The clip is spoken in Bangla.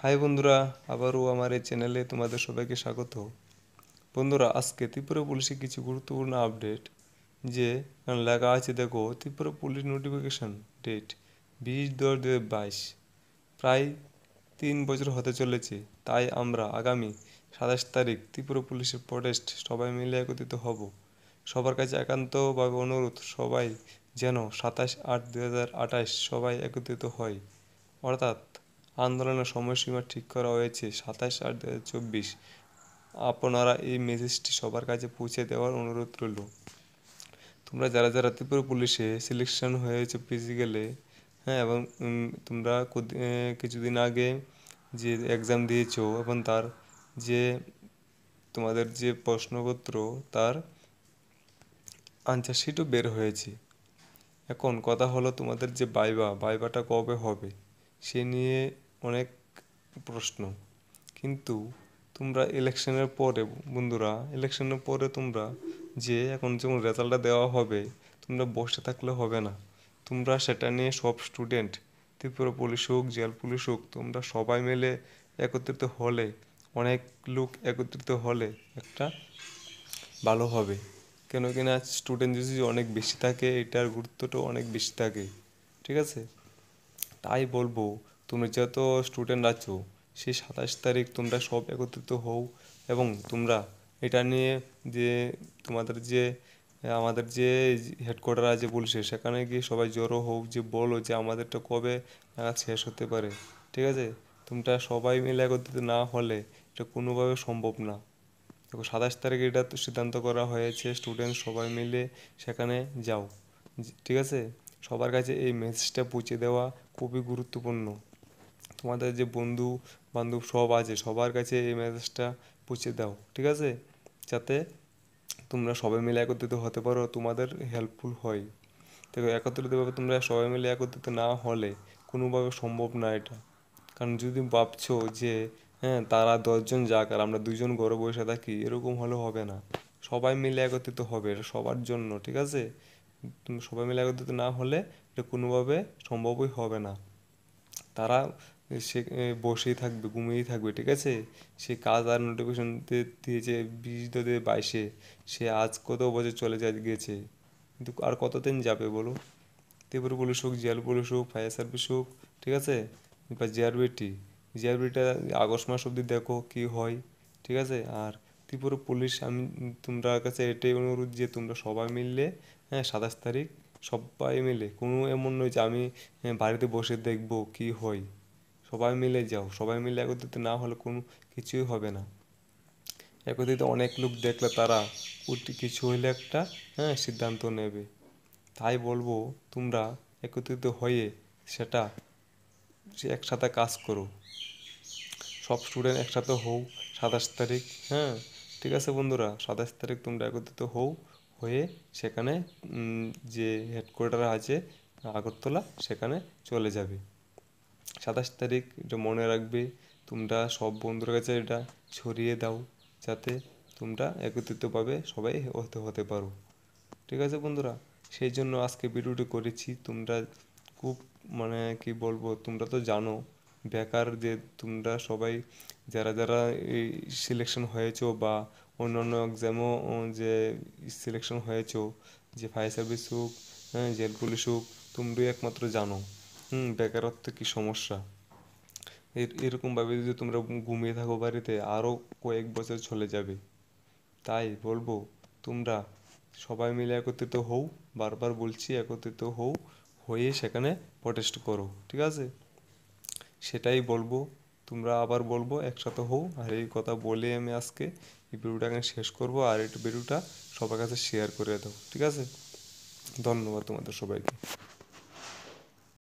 হাই বন্ধুরা, আবারও আমার এই চ্যানেলে তোমাদের সবাইকে স্বাগত। বন্ধুরা, আজকে ত্রিপুরা পুলিশের কিছু গুরুত্বপূর্ণ আপডেট। যে লেখা আছে দেখো, ত্রিপুরা পুলিশ নোটিফিকেশন ডেট 20/10/2022, প্রায় 3 বছর হতে চলেছে। তাই আমরা আগামী 27 তারিখ ত্রিপুরা পুলিশের প্রটেস্ট সবাই মিলে একত্রিত হব। সবার কাছে একান্তভাবে অনুরোধ, সবাই যেন 27/8/2028 সবাই একত্রিত হয়। অর্থাৎ আন্দোলনের সময়সীমা ঠিক করা হয়েছে 27/8/2024। আপনারা এই মেসেজটি সবার কাছে পৌঁছে দেওয়ার অনুরোধ রইল। তোমরা যারা যারা ত্রিপুরা পুলিশে সিলেকশন হয়েছে ফিজিক্যালে, হ্যাঁ, এবং তোমরা কিছুদিন আগে যে এক্সাম দিয়েছো এবং তার যে তোমাদের যে প্রশ্নপত্র, তার আনসার শিটও বের হয়েছে। এখন কথা হলো, তোমাদের যে ভাইবাটা কবে হবে সে নিয়ে অনেক প্রশ্ন। কিন্তু তোমরা ইলেকশনের পরে, বন্ধুরা, ইলেকশনের পরে তোমরা যে এখন যেমন রেজাল্টটা দেওয়া হবে, তোমরা বসে থাকলে হবে না। তোমরা সেটা নিয়ে সব স্টুডেন্ট, ত্রিপুরা পুলিশ হোক, জেল পুলিশ হোক, তোমরা সবাই মিলে একত্রিত হলে, অনেক লোক একত্রিত হলে একটা ভালো হবে। কেন কিনা স্টুডেন্ট যদি অনেক বেশি থাকে, এটার গুরুত্বটাও অনেক বেশি থাকে। ঠিক আছে, তাই বলবো, তুমি যত স্টুডেন্ট আছো, সেই 27 তারিখ তোমরা সব একত্রিত হও। এবং তোমরা এটা নিয়ে যে তোমাদের যে আমাদের যে হেডকোয়ার্টার আছে পুলিশের, সেখানে গিয়ে সবাই জড়ো হোক, যে বলো যে আমাদেরটা কবে নাগাদ শেষ হতে পারে। ঠিক আছে, তোমরা সবাই মিলে একত্রিত না হলে এটা কোনোভাবে সম্ভব না। দেখো, 27 তারিখে এটা তো সিদ্ধান্ত করা হয়েছে, স্টুডেন্ট সবাই মিলে সেখানে যাও। ঠিক আছে, সবার কাছে এই মেসেজটা পৌঁছে দেওয়া খুবই গুরুত্বপূর্ণ। তোমাদের যে বন্ধু বান্ধব সব আছে, সবার কাছে এই মেসেজটা পৌঁছে দাও। ঠিক আছে, যাতে তোমরা সবাই মিলে একত্রিত হতে পারো, তোমাদের হেল্পফুল হয়। দেখো, একত্রিতভাবে তোমরা সবাই মিলে একত্রিত না হলে কোনোভাবে সম্ভব না এটা। কারণ যদি ভাবছো যে হ্যাঁ তারা 10জন যাক আর আমরা 2জন ঘরে বসে থাকি, এরকম হলে হবে না। সবাই মিলে একত্রিত হবে, এটা সবার জন্য। ঠিক আছে, তুমি সবাই মিলে একত্রিত না হলে এটা কোনোভাবে সম্ভবই হবে না। তারা সে বসেই থাকবে, ঘুমিয়েই থাকবে। ঠিক আছে, সে কাজ আর নোটিফিকেশন দিয়েছে 20/10/22, সে আজ কত বছর চলে গেছে, কিন্তু আর কতদিন যাবে বলো? ত্রিপুরা পুলিশ হোক, জেল পুলিশ হোক, ফায়ার সার্ভিস হোক, ঠিক আছে, বা জিআরবিটা আগস্ট মাস অবধি দেখো কি হয়। ঠিক আছে, আর ত্রিপুরা পুলিশ, আমি তোমরা কাছে এটাই অনুরোধ যে তোমরা সবাই মিললে, হ্যাঁ, 27 তারিখ সবাই মিলে, কোনো এমন নয় যে আমি বাড়িতে বসে দেখবো কি হয়। সবাই মিলে যাও, সবাই মিলে একত্রিত না হলে কোনো কিছুই হবে না। একত্রিত অনেক লোক দেখলে তারা কিছু হইলে একটা, হ্যাঁ, সিদ্ধান্ত নেবে। তাই বলবো, তোমরা একত্রিত হয়ে সেটা একসাথে কাজ করো। সব স্টুডেন্ট একসাথে হও 27 তারিখ। হ্যাঁ, ঠিক আছে বন্ধুরা, 27 তারিখ তোমরা একত্রিত হয়ে সেখানে যে হেডকোয়ার্টার আছে আগরতলা, সেখানে চলে যাবে 27 তারিখ। এটা মনে রাখবে, তোমরা সব বন্ধুর কাছে এটা ছড়িয়ে দাও, যাতে তোমরা একত্রিতভাবে সবাই হতে পারো। ঠিক আছে বন্ধুরা, সেই জন্য আজকে ভিডিওটি করেছি। তোমরা খুব, মানে কি বলবো, তোমরা তো জানো বেকার যে তোমরা সবাই যারা যারা এই সিলেকশন হয়েছো বা অন্যান্য এক্সামও যে সিলেকশন হয়েছো, যে ফায়ার সার্ভিস হোক, হ্যাঁ, জেল পুলিশ হোক, তোমরাই একমাত্র জানো বেকারত্ব কী সমস্যা। এরকমভাবে যদি তোমরা ঘুমিয়ে থাকো বাড়িতে, আরও কয়েক বছর চলে যাবে। তাই বলবো, তোমরা সবাই মিলে একত্রিত হও। বারবার বলছি, একত্রিত হয়ে সেখানে প্রটেস্ট করো। ঠিক আছে, সেটাই বলবো। তোমরা আবার বলবো একসাথে হও। আর এই কথা বলে আমি আজকে এই ভিডিওটা এখানে শেষ করবো। আর এই ভিডিওটা সবার কাছে শেয়ার করে দাও। ঠিক আছে, ধন্যবাদ তোমাদের সবাইকে।